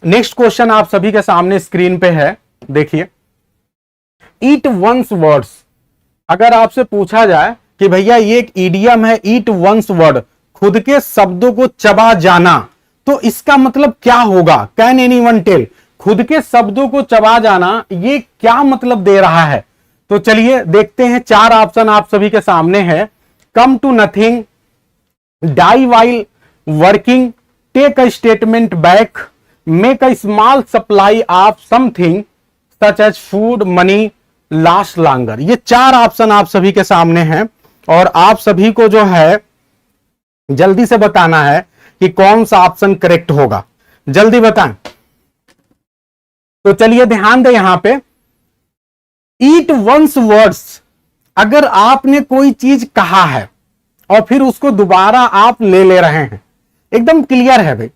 Next question आप सभी के सामने स्क्रीन पे है, देखिए। ईट वंस वर्ड्स, अगर आपसे पूछा जाए कि भैया ये एक इडियम है, ईट वंस वर्ड, खुद के शब्दों को चबा जाना, तो इसका मतलब क्या होगा? Can anyone tell? खुद के शब्दों को चबा जाना ये क्या मतलब दे रहा है? तो चलिए देखते हैं। 4 ऑप्शन आप सभी के सामने है। Come to nothing, die while working, take a statement back, make a small supply of something such as food, money, last longer. ये 4 ऑप्शन आप सभी के सामने हैं और आप सभी को जो है जल्दी से बताना है कि कौन सा ऑप्शन करेक्ट होगा। जल्दी बताएं। तो चलिए ध्यान दें यहां पे, ईट वंस वर्ड्स, अगर आपने कोई चीज कहा है और फिर उसको दोबारा आप ले रहे हैं, एकदम क्लियर है भाई।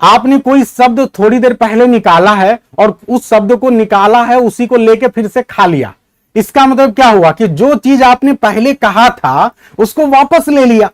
आपने कोई शब्द थोड़ी देर पहले निकाला है और उस शब्द को निकाला है, उसी को लेके फिर से खा लिया। इसका मतलब क्या हुआ कि जो चीज आपने पहले कहा था उसको वापस ले लिया।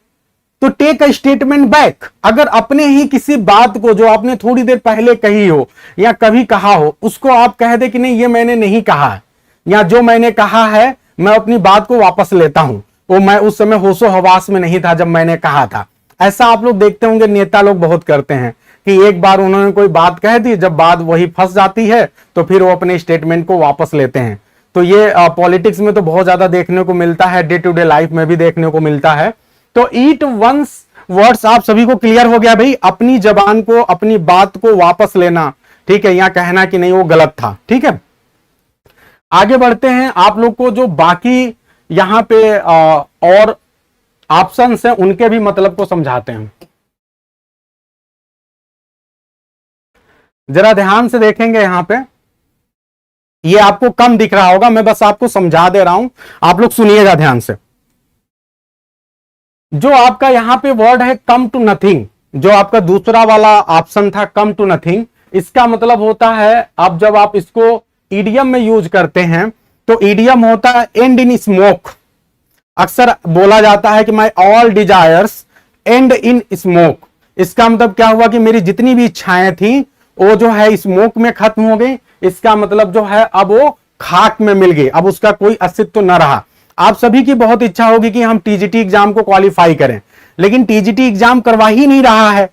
तो टेक अ स्टेटमेंट बैक, अगर अपने ही किसी बात को जो आपने थोड़ी देर पहले कही हो या कभी कहा हो, उसको आप कह दे कि नहीं ये मैंने नहीं कहा है, या जो मैंने कहा है मैं अपनी बात को वापस लेता हूं, वो मैं उस समय होशो हवास में नहीं था जब मैंने कहा था। ऐसा आप लोग देखते होंगे नेता लोग बहुत करते हैं कि एक बार उन्होंने कोई बात कह दी, जब बात वही फंस जाती है तो फिर वो अपने स्टेटमेंट को वापस लेते हैं। तो ये पॉलिटिक्स में तो बहुत ज्यादा देखने को मिलता है, डे टू डे लाइफ में भी देखने को मिलता है। तो ईट वंस वर्ड्स आप सभी को क्लियर हो गया भाई, अपनी जबान को, अपनी बात को वापस लेना, ठीक है, या कहना कि नहीं वो गलत था। ठीक है, आगे बढ़ते हैं। आप लोग को जो बाकी यहां पे और ऑप्शंस हैं उनके भी मतलब को समझाते हैं। जरा ध्यान से देखेंगे यहां पे, ये आपको कम दिख रहा होगा, मैं बस आपको समझा दे रहा हूं, आप लोग सुनिएगा ध्यान से। जो आपका यहां पे वर्ड है कम टू नथिंग, जो आपका दूसरा वाला ऑप्शन था कम टू नथिंग, इसका मतलब होता है, अब जब आप इसको ईडियम में यूज करते हैं तो ईडियम होता है एंड इन स्मोक। अक्सर बोला जाता है कि my all desires and in smoke. इसका मतलब क्या हुआ कि मेरी जितनी भी इच्छाएं थी वो जो है स्मोक में खत्म हो गई। इसका मतलब जो है अब वो खाक में मिल गई, अब उसका कोई अस्तित्व न रहा। आप सभी की बहुत इच्छा होगी कि हम टीजीटी एग्जाम को क्वालिफाई करें, लेकिन टीजीटी एग्जाम करवा ही नहीं रहा है,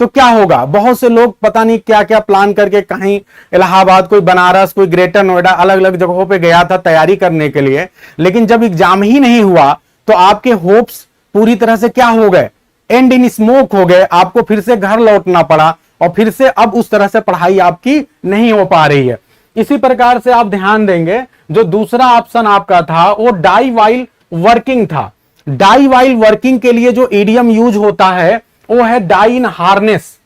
तो क्या होगा? बहुत से लोग पता नहीं क्या क्या प्लान करके कहीं इलाहाबाद, कोई बनारस, कोई ग्रेटर नोएडा, अलग अलग जगहों पे गया था तैयारी करने के लिए, लेकिन जब एग्जाम ही नहीं हुआ तो आपके होप्स पूरी तरह से क्या हो गए? एंड इन स्मोक हो गए। आपको फिर से घर लौटना पड़ा और फिर से अब उस तरह से पढ़ाई आपकी नहीं हो पा रही है। इसी प्रकार से आप ध्यान देंगे, जो दूसरा ऑप्शन आपका था वो डाई वाइल वर्किंग था। डाई वाइल वर्किंग के लिए जो इडियम यूज होता है वो है डाई इन हार्नेस।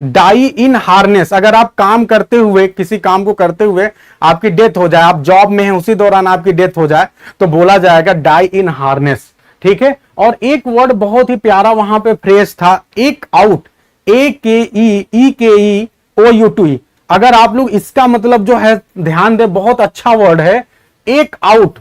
डाई इन हार्नेस, अगर आप काम करते हुए, किसी काम को करते हुए आपकी डेथ हो जाए, आप जॉब में हैं उसी दौरान आपकी डेथ हो जाए, तो बोला जाएगा डाई इन हार्नेस। ठीक है, और एक वर्ड बहुत ही प्यारा वहां पे फ्रेज था, एक आउट, AKEEKEOUT। अगर आप लोग इसका मतलब जो है ध्यान दे, बहुत अच्छा वर्ड है एक आउट।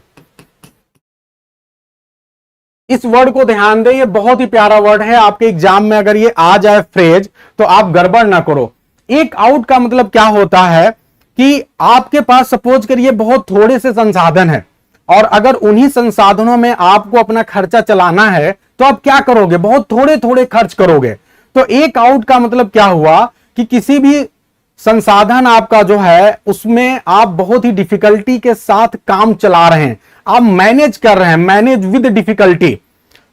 इस वर्ड को ध्यान दें, ये बहुत ही प्यारा वर्ड है। आपके एग्जाम में अगर ये आ जाए फ्रेज तो आप गड़बड़ ना करो। एक आउट का मतलब क्या होता है कि आपके पास सपोज करिए बहुत थोड़े से संसाधन है और अगर उन्हीं संसाधनों में आपको अपना खर्चा चलाना है तो आप क्या करोगे? बहुत थोड़े थोड़े खर्च करोगे। तो एक आउट का मतलब क्या हुआ कि किसी भी संसाधन आपका जो है उसमें आप बहुत ही डिफिकल्टी के साथ काम चला रहे हैं, आप मैनेज कर रहे हैं, मैनेज विद डिफिकल्टी।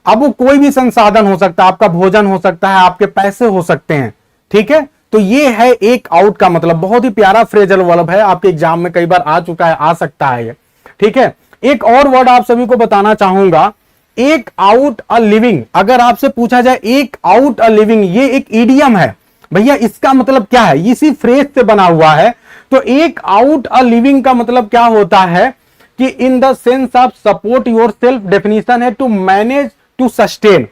अब वो कोई भी संसाधन हो सकता है, आपका भोजन हो सकता है, आपके पैसे हो सकते हैं। ठीक है, तो ये है एक आउट का मतलब। बहुत ही प्यारा फ्रेजल वर्ब है, आपके एग्जाम में कई बार आ चुका है, आ सकता है ये। ठीक है, एक और वर्ड आप सभी को बताना चाहूंगा, एक आउट अ लिविंग। अगर आपसे पूछा जाए एक आउट अ लिविंग, ये एक इडियम है भैया, इसका मतलब क्या है? इसी फ्रेज से बना हुआ है। तो एक आउट अ लिविंग का मतलब क्या होता है कि in the sense of support your self, definition है टू मैनेज, टू सस्टेन।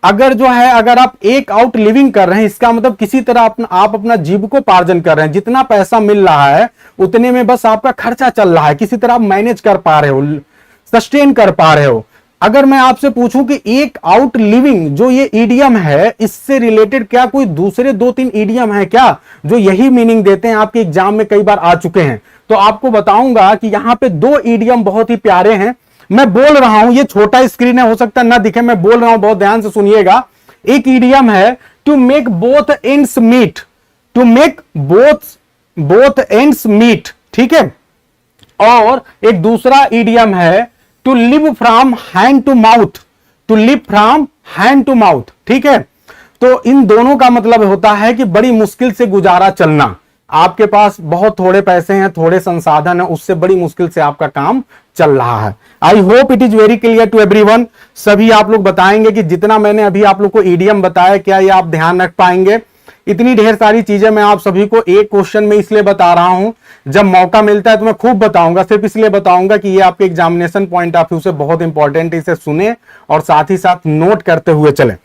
अगर जो है, अगर आप एक आउट लिविंग कर रहे हैं, इसका मतलब किसी तरह आप अपना जीविकोपार्जन कर रहे हैं, जितना पैसा मिल रहा है उतने में बस आपका खर्चा चल रहा है, किसी तरह आप मैनेज कर पा रहे हो, सस्टेन कर पा रहे हो। अगर मैं आपसे पूछूं कि एक आउट लिविंग जो ये ईडियम है, इससे रिलेटेड क्या कोई दूसरे 2-3 ईडियम है क्या जो यही मीनिंग देते हैं, आपके एग्जाम में कई बार आ चुके हैं? तो आपको बताऊंगा कि यहां पे 2 ईडियम बहुत ही प्यारे हैं। मैं बोल रहा हूं, ये छोटा स्क्रीन है, हो सकता है ना दिखे, मैं बोल रहा हूं, बहुत ध्यान से सुनिएगा। एक ईडियम है to make both ends meet, to make both ends meet, ठीक है। और एक दूसरा ईडियम है to live from hand to mouth, to live from hand to mouth, ठीक है। तो इन दोनों का मतलब होता है कि बड़ी मुश्किल से गुजारा चलना, आपके पास बहुत थोड़े पैसे हैं, थोड़े संसाधन है, उससे बड़ी मुश्किल से आपका काम चल रहा है। I hope it is very clear to everyone. सभी आप लोग बताएंगे कि जितना मैंने अभी आप लोग को ईडियम बताया, क्या ये आप ध्यान रख पाएंगे? इतनी ढेर सारी चीजें मैं आप सभी को एक क्वेश्चन में इसलिए बता रहा हूं, जब मौका मिलता है तो मैं खूब बताऊंगा, सिर्फ इसलिए बताऊंगा कि ये आपके एग्जामिनेशन पॉइंट ऑफ व्यू से बहुत इंपॉर्टेंट है, इसे सुने और साथ ही साथ नोट करते हुए चलें।